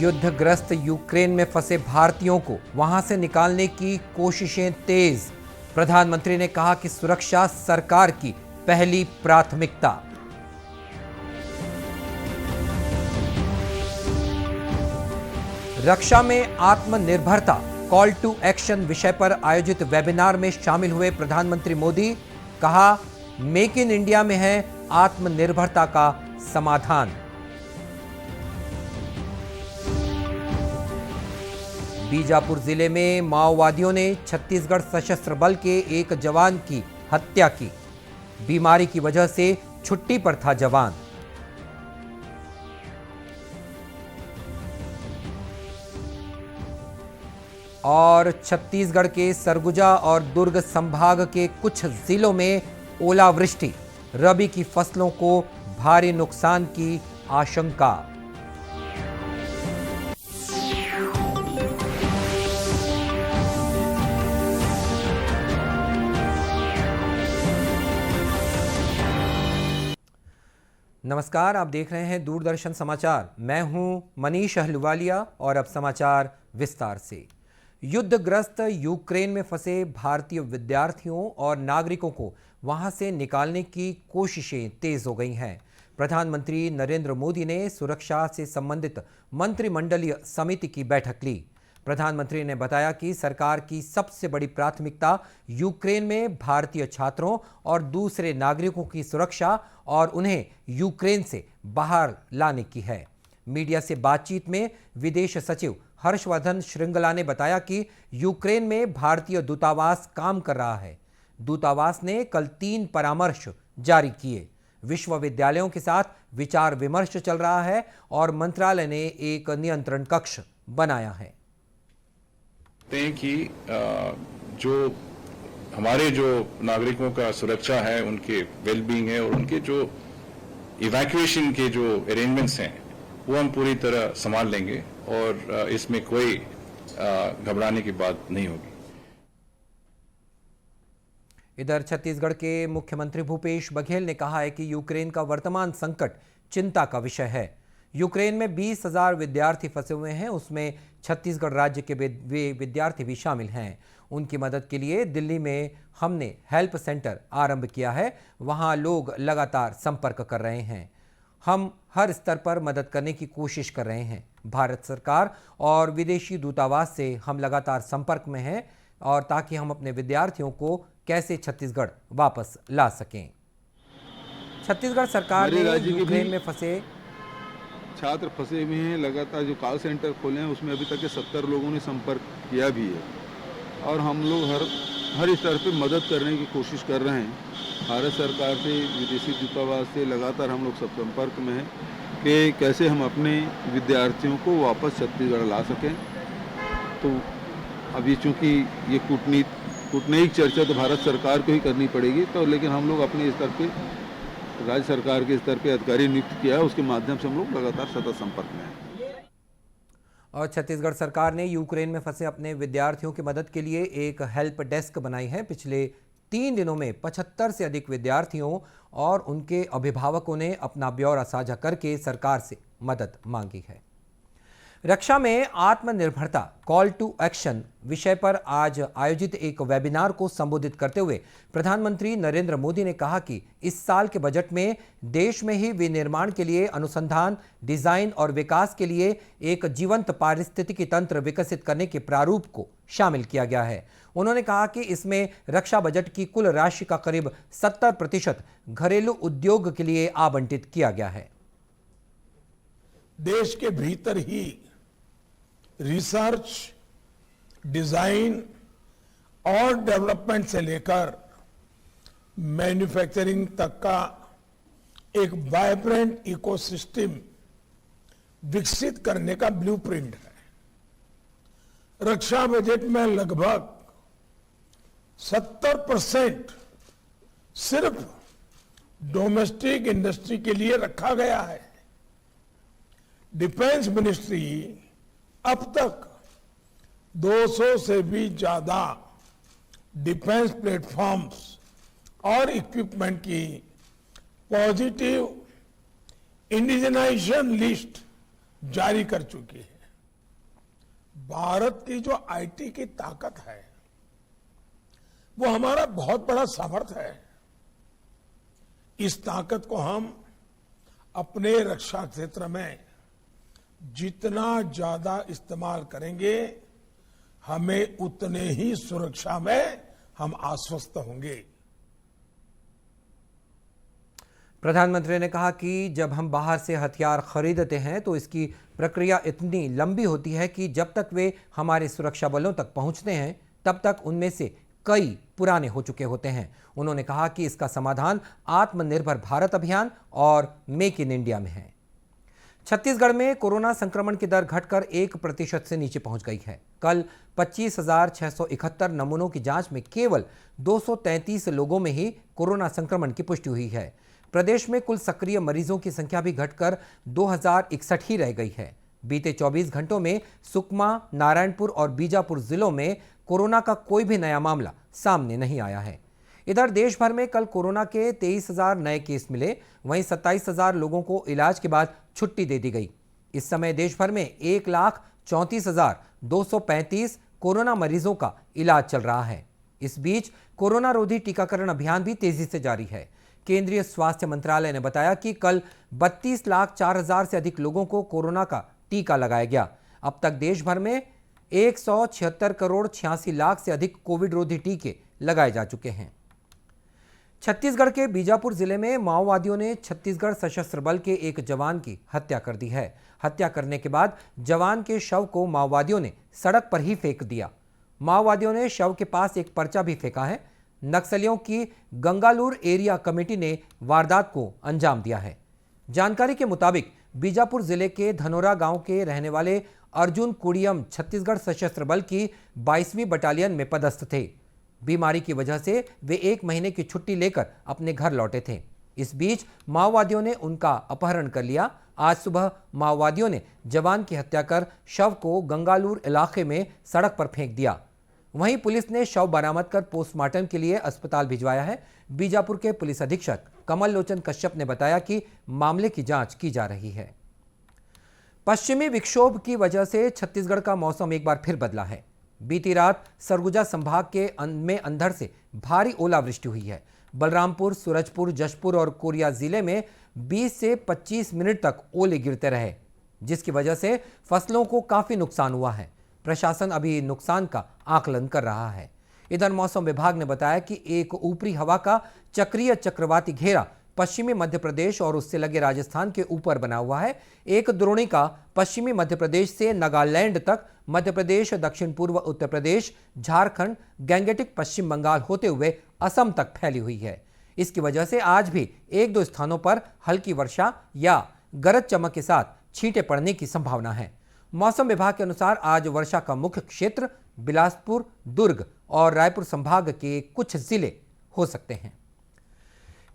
युद्धग्रस्त Ukraine में फंसे भारतीयों को वहां से निकालने की कोशिशें तेज। प्रधानमंत्री ने कहा कि सुरक्षा सरकार की पहली प्राथमिकता। रक्षा में आत्मनिर्भरता कॉल टू एक्शन विषय पर आयोजित वेबिनार में शामिल हुए प्रधानमंत्री मोदी। कहा, मेक इन इंडिया में है आत्मनिर्भरता का समाधान। बीजापुर जिले में माओवादियों ने छत्तीसगढ़ सशस्त्र बल के एक जवान की हत्या की। बीमारी की वजह से छुट्टी पर था जवान। और छत्तीसगढ़ के सरगुजा और दुर्ग संभाग के कुछ जिलों में ओलावृष्टि, रबी की फसलों को भारी नुकसान की आशंका। नमस्कार, आप देख रहे हैं दूरदर्शन समाचार। मैं हूं मनीष अहलुवालिया और अब समाचार विस्तार से। युद्धग्रस्त यूक्रेन में फंसे भारतीय विद्यार्थियों और नागरिकों को वहां से निकालने की कोशिशें तेज हो गई हैं। प्रधानमंत्री नरेंद्र मोदी ने सुरक्षा से संबंधित मंत्रिमंडलीय समिति की बैठक ली। प्रधानमंत्री ने बताया कि सरकार की सबसे बड़ी प्राथमिकता यूक्रेन में भारतीय छात्रों और दूसरे नागरिकों की सुरक्षा और उन्हें यूक्रेन से बाहर लाने की है। मीडिया से बातचीत में विदेश सचिव हर्षवर्धन श्रृंगला ने बताया कि यूक्रेन में भारतीय दूतावास काम कर रहा है। दूतावास ने कल 3 परामर्श जारी किए। विश्वविद्यालयों के साथ विचार विमर्श चल रहा है और मंत्रालय ने एक नियंत्रण कक्ष बनाया है। कि जो हमारे जो नागरिकों का सुरक्षा है, उनके वेलबींग है और उनके जो इवैक्यूएशन के जो अरेंजमेंट्स हैं वो हम पूरी तरह संभाल लेंगे और इसमें कोई घबराने की बात नहीं होगी। इधर छत्तीसगढ़ के मुख्यमंत्री भूपेश बघेल ने कहा है कि यूक्रेन का वर्तमान संकट चिंता का विषय है। यूक्रेन में 20,000 विद्यार्थी फंसे हुए हैं, उसमें छत्तीसगढ़ राज्य के वे विद्यार्थी भी शामिल हैं। उनकी मदद के लिए दिल्ली में हमने हेल्प सेंटर आरंभ किया है। वहां लोग लगातार संपर्क कर रहे हैं। हम हर स्तर पर मदद करने की कोशिश कर रहे हैं। भारत सरकार और विदेशी दूतावास से हम लगातार संपर्क में हैं और ताकि हम अपने विद्यार्थियों को कैसे छत्तीसगढ़ वापस ला सकें। छत्तीसगढ़ सरकार ने यूक्रेन में फंसे छात्र फंसे हुए हैं। लगातार जो कॉल सेंटर खोले हैं उसमें अभी तक के 70 लोगों ने संपर्क किया भी है और हम लोग हर स्तर पे मदद करने की कोशिश कर रहे हैं। भारत सरकार से, विदेशी दूतावास से लगातार हम लोग सब संपर्क में हैं कि कैसे हम अपने विद्यार्थियों को वापस छत्तीसगढ़ ला सकें। तो अभी चूँकि ये कूटनीतिक चर्चा तो भारत सरकार को ही करनी पड़ेगी, तो लेकिन हम लोग अपने स्तर पे, राज्य सरकार के स्तर पे अधिकारी नियुक्त किया है, उसके माध्यम से हम लोग लगातार सतत संपर्क में हैं। और छत्तीसगढ़ सरकार ने यूक्रेन में फंसे अपने विद्यार्थियों की मदद के लिए एक हेल्प डेस्क बनाई है। पिछले 3 दिनों में 75 से अधिक विद्यार्थियों और उनके अभिभावकों ने अपना ब्यौरा साझा करके सरकार से मदद मांगी है। रक्षा में आत्मनिर्भरता कॉल टू एक्शन विषय पर आज आयोजित एक वेबिनार को संबोधित करते हुए प्रधानमंत्री नरेंद्र मोदी ने कहा कि इस साल के बजट में देश में ही विनिर्माण के लिए अनुसंधान, डिजाइन और विकास के लिए एक जीवंत पारिस्थितिकी तंत्र विकसित करने के प्रारूप को शामिल किया गया है। उन्होंने कहा कि इसमें रक्षा बजट की कुल राशि का करीब 70% घरेलू उद्योग के लिए आवंटित किया गया है। देश के भीतर ही रिसर्च, डिजाइन और डेवलपमेंट से लेकर मैन्युफैक्चरिंग तक का एक वाइब्रेंट इकोसिस्टम विकसित करने का ब्लूप्रिंट है। रक्षा बजट में लगभग 70% सिर्फ डोमेस्टिक इंडस्ट्री के लिए रखा गया है। डिफेंस मिनिस्ट्री अब तक 200 से भी ज्यादा डिफेंस प्लेटफॉर्म्स और इक्विपमेंट की पॉजिटिव इंडिजनाइजेशन लिस्ट जारी कर चुकी है। भारत की जो आईटी की ताकत है वो हमारा बहुत बड़ा सामर्थ्य है। इस ताकत को हम अपने रक्षा क्षेत्र में जितना ज्यादा इस्तेमाल करेंगे, हमें उतने ही सुरक्षा में हम आश्वस्त होंगे। प्रधानमंत्री ने कहा कि जब हम बाहर से हथियार खरीदते हैं तो इसकी प्रक्रिया इतनी लंबी होती है कि जब तक वे हमारे सुरक्षा बलों तक पहुंचते हैं तब तक उनमें से कई पुराने हो चुके होते हैं। उन्होंने कहा कि इसका समाधान आत्मनिर्भर भारत अभियान और मेक इन इंडिया में है। छत्तीसगढ़ में कोरोना संक्रमण की दर घटकर 1% से नीचे पहुंच गई है। कल 25,671 नमूनों की जांच में केवल 233 लोगों में ही कोरोना संक्रमण की पुष्टि हुई है। प्रदेश में कुल सक्रिय मरीजों की संख्या भी घटकर 2061 ही रह गई है। बीते 24 घंटों में सुकमा, नारायणपुर और बीजापुर जिलों में कोरोना का कोई भी नया मामला सामने नहीं आया है। इधर देश भर में कल कोरोना के 23,000 नए केस मिले, वहीं 27,000 लोगों को इलाज के बाद छुट्टी दे दी गई। इस समय देश भर में 1,34,235 कोरोना मरीजों का इलाज चल रहा है। इस बीच कोरोना रोधी टीकाकरण अभियान भी तेजी से जारी है। केंद्रीय स्वास्थ्य मंत्रालय ने बताया कि कल 32,04,000 से अधिक लोगों को कोरोना का टीका लगाया गया। अब तक देश भर में 176 करोड़ 86 लाख से अधिक कोविड रोधी टीके लगाए जा चुके हैं। छत्तीसगढ़ के बीजापुर जिले में माओवादियों ने छत्तीसगढ़ सशस्त्र बल के एक जवान की हत्या कर दी है। हत्या करने के बाद जवान के शव को माओवादियों ने सड़क पर ही फेंक दिया। माओवादियों ने शव के पास एक पर्चा भी फेंका है। नक्सलियों की गंगालूर एरिया कमेटी ने वारदात को अंजाम दिया है। जानकारी के मुताबिक बीजापुर जिले के धनोरा गांव के रहने वाले अर्जुन कुड़ियम छत्तीसगढ़ सशस्त्र बल की 22वीं बटालियन में पदस्थ थे। बीमारी की वजह से वे 1 महीने की छुट्टी लेकर अपने घर लौटे थे। इस बीच माओवादियों ने उनका अपहरण कर लिया। आज सुबह माओवादियों ने जवान की हत्या कर शव को गंगालूर इलाके में सड़क पर फेंक दिया। वहीं पुलिस ने शव बरामद कर पोस्टमार्टम के लिए अस्पताल भिजवाया है। बीजापुर के पुलिस अधीक्षक कमल लोचन कश्यप ने बताया कि मामले की जांच की जा रही है। पश्चिमी विक्षोभ की वजह से छत्तीसगढ़ का मौसम एक बार फिर बदला है। बीती रात सरगुजा संभाग के में अंधड़ से भारी ओलावृष्टि हुई है। बलरामपुर, सूरजपुर, जशपुर और कोरिया जिले में 20 से 25 मिनट तक ओले गिरते रहे, जिसकी वजह से फसलों को काफी नुकसान हुआ है। प्रशासन अभी नुकसान का आकलन कर रहा है। इधर मौसम विभाग ने बताया कि एक ऊपरी हवा का चक्रीय चक्रवाती घेरा पश्चिमी मध्य प्रदेश और उससे लगे राजस्थान के ऊपर बना हुआ है। एक द्रोणिका पश्चिमी मध्य प्रदेश से नागालैंड तक, मध्य प्रदेश, दक्षिण पूर्व उत्तर प्रदेश, झारखंड, गैंगेटिक पश्चिम बंगाल होते हुए असम तक फैली हुई है। इसकी वजह से आज भी 1-2 स्थानों पर हल्की वर्षा या गरज चमक के साथ छींटे पड़ने की संभावना है। मौसम विभाग के अनुसार आज वर्षा का मुख्य क्षेत्र बिलासपुर, दुर्ग और रायपुर संभाग के कुछ जिले हो सकते हैं।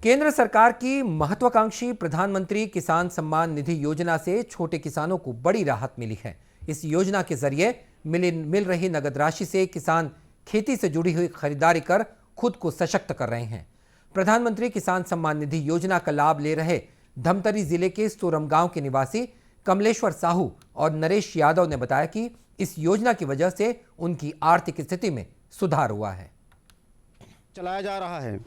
केंद्र सरकार की महत्वाकांक्षी प्रधानमंत्री किसान सम्मान निधि योजना से छोटे किसानों को बड़ी राहत मिली है। इस योजना के जरिए मिल रही नगद राशि से किसान खेती से जुड़ी हुई खरीदारी कर खुद को सशक्त कर रहे हैं। प्रधानमंत्री किसान सम्मान निधि योजना का लाभ ले रहे धमतरी जिले के सोरम गांव के निवासी कमलेश्वर साहू और नरेश यादव ने बताया कि इस योजना की वजह से उनकी आर्थिक स्थिति में सुधार हुआ है। चलाया जा रहा है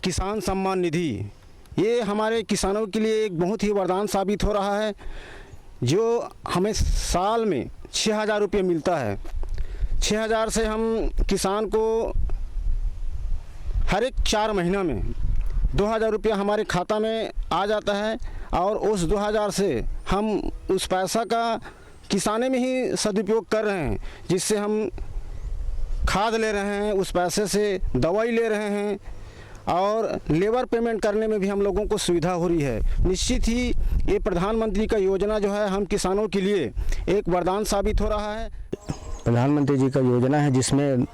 किसान सम्मान निधि, ये हमारे किसानों के लिए एक बहुत ही वरदान साबित हो रहा है। जो हमें साल में 6,000 रुपये मिलता है, 6,000 से हम किसान को हर एक 4 महीना में 2,000 रुपया हमारे खाता में आ जाता है और उस 2,000 से हम उस पैसा का किसाने में ही सदुपयोग कर रहे हैं, जिससे हम खाद ले रहे हैं, उस पैसे से दवाई ले रहे हैं और लेबर पेमेंट करने में भी हम लोगों को सुविधा हो रही है। निश्चित ही ये प्रधानमंत्री का योजना जो है हम किसानों के लिए एक वरदान साबित हो रहा है। प्रधानमंत्री जी का योजना है जिसमें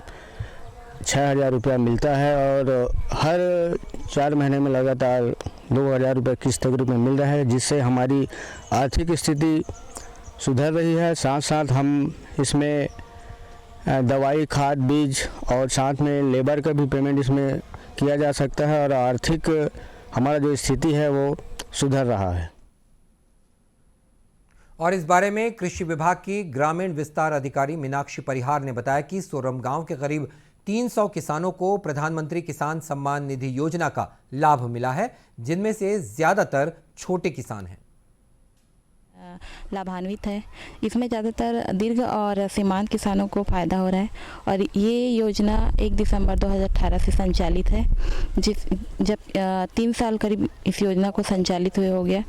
6,000 रुपया मिलता है और हर 4 महीने में लगातार 2,000 रुपये किस्त के रूप में मिल रहा है, जिससे हमारी आर्थिक स्थिति सुधर रही है। साथ साथ हम इसमें दवाई, खाद, बीज और साथ में लेबर का भी पेमेंट इसमें किया जा सकता है और आर्थिक हमारा जो स्थिति है वो सुधर रहा है। और इस बारे में कृषि विभाग की ग्रामीण विस्तार अधिकारी मीनाक्षी परिहार ने बताया कि सोरम गांव के करीब 300 किसानों को प्रधानमंत्री किसान सम्मान निधि योजना का लाभ मिला है, जिनमें से ज्यादातर छोटे किसान हैं। लाभान्वित है। इसमें ज़्यादातर दीर्घ और सीमांत किसानों को फ़ायदा हो रहा है और ये योजना 1 दिसंबर 2018 से संचालित है। जब 3 साल करीब इस योजना को संचालित हुए हो गया,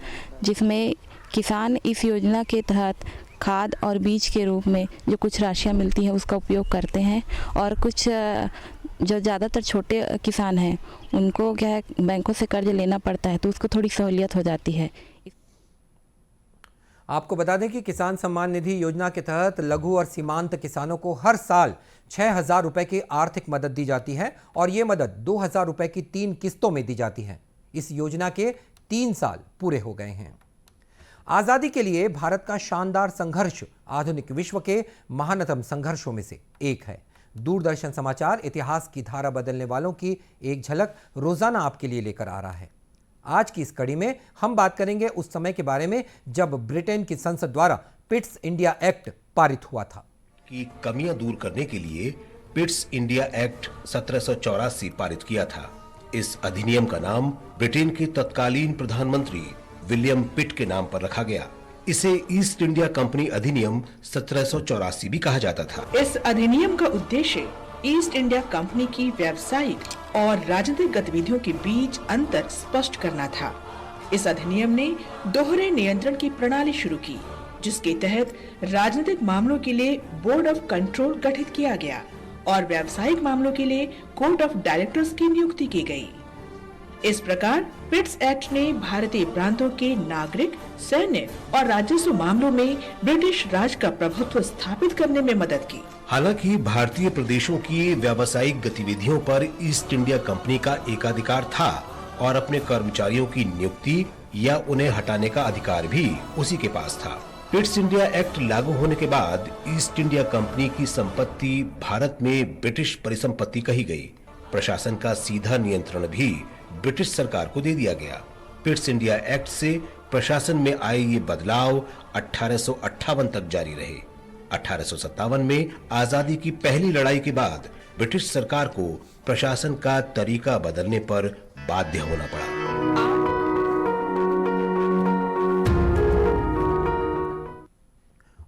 जिसमें किसान इस योजना के तहत खाद और बीज के रूप में जो कुछ राशियाँ मिलती हैं उसका उपयोग करते हैं और कुछ जो ज़्यादातर छोटे किसान हैं उनको क्या है बैंकों से कर्ज लेना पड़ता है, तो उसको थोड़ी सहूलियत हो जाती है। आपको बता दें कि किसान सम्मान निधि योजना के तहत लघु और सीमांत किसानों को हर साल 6,000 रुपए की आर्थिक मदद दी जाती है और ये मदद 2,000 रुपए की 3 किस्तों में दी जाती है। इस योजना के 3 साल पूरे हो गए हैं। आजादी के लिए भारत का शानदार संघर्ष आधुनिक विश्व के महानतम संघर्षों में से एक है। दूरदर्शन समाचार इतिहास की धारा बदलने वालों की एक झलक रोजाना आपके लिए लेकर आ रहा है। आज की इस कड़ी में हम बात करेंगे उस समय के बारे में जब ब्रिटेन की संसद द्वारा पिट्स इंडिया एक्ट पारित हुआ था। की कमियां दूर करने के लिए पिट्स इंडिया एक्ट 1784 पारित किया था। इस अधिनियम का नाम ब्रिटेन के तत्कालीन प्रधानमंत्री विलियम पिट के नाम पर रखा गया। इसे ईस्ट इंडिया कंपनी अधिनियम 1784 भी कहा जाता था। इस अधिनियम का उद्देश्य ईस्ट इंडिया कंपनी की व्यावसायिक और राजनीतिक गतिविधियों के बीच अंतर स्पष्ट करना था। इस अधिनियम ने दोहरे नियंत्रण की प्रणाली शुरू की, जिसके तहत राजनीतिक मामलों के लिए बोर्ड ऑफ कंट्रोल गठित किया गया और व्यावसायिक मामलों के लिए कोर्ट ऑफ डायरेक्टर्स की नियुक्ति की गई। इस प्रकार पिट्स एक्ट ने भारतीय प्रांतों के नागरिक, सैन्य और राजस्व मामलों में ब्रिटिश राज का प्रभुत्व स्थापित करने में मदद की। हालांकि भारतीय प्रदेशों की व्यावसायिक गतिविधियों पर ईस्ट इंडिया कंपनी का एकाधिकार था और अपने कर्मचारियों की नियुक्ति या उन्हें हटाने का अधिकार भी उसी के पास था। पिट्स इंडिया एक्ट लागू होने के बाद ईस्ट इंडिया कंपनी की संपत्ति भारत में ब्रिटिश परिसंपत्ति कही गई। प्रशासन का सीधा नियंत्रण भी ब्रिटिश सरकार को दे दिया गया। पिट्स इंडिया एक्ट से प्रशासन में आए ये बदलाव 1858 तक जारी रहे। 1857 में आजादी की पहली लड़ाई के बाद ब्रिटिश सरकार को प्रशासन का तरीका बदलने पर बाध्य होना पड़ा।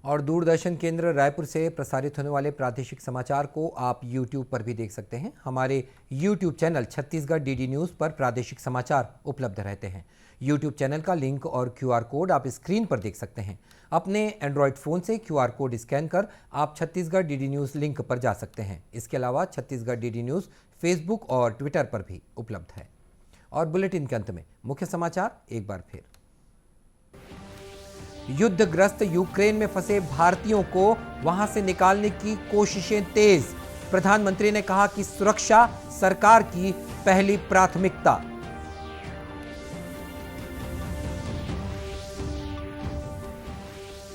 और दूरदर्शन केंद्र रायपुर से प्रसारित होने वाले प्रादेशिक समाचार को आप YouTube पर भी देख सकते हैं। हमारे YouTube channel Chhattisgarh DD news पर प्रादेशिक समाचार उपलब्ध रहते हैं। YouTube चैनल का लिंक और QR कोड आप स्क्रीन पर देख सकते हैं। अपने एंड्रॉयड फ़ोन से QR कोड स्कैन कर आप छत्तीसगढ़ DD न्यूज़ लिंक पर जा सकते हैं। इसके अलावा छत्तीसगढ़ DD न्यूज़ फेसबुक और ट्विटर पर भी उपलब्ध है। और बुलेटिन के अंत में मुख्य समाचार एक बार फिर। युद्धग्रस्त यूक्रेन में फंसे भारतीयों को वहां से निकालने की कोशिशें तेज। प्रधानमंत्री ने कहा कि सुरक्षा सरकार की पहली प्राथमिकता।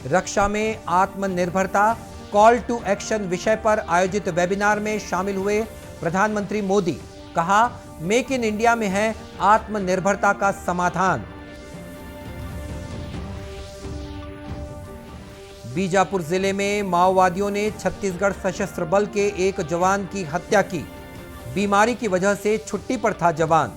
रक्षा में आत्मनिर्भरता कॉल टू एक्शन विषय पर आयोजित वेबिनार में शामिल हुए प्रधानमंत्री मोदी। कहा, मेक इन इंडिया में है आत्मनिर्भरता का समाधान। बीजापुर जिले में माओवादियों ने छत्तीसगढ़ सशस्त्र बल के एक जवान की हत्या की। बीमारी की वजह से छुट्टी पर था जवान।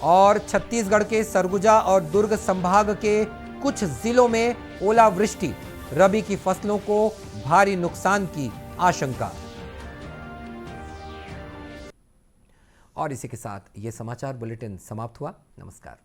और छत्तीसगढ़ के सरगुजा और दुर्ग संभाग के कुछ जिलों में ओलावृष्टि, रबी की फसलों को भारी नुकसान की आशंका। और इसी के साथ ये समाचार बुलेटिन समाप्त हुआ। नमस्कार।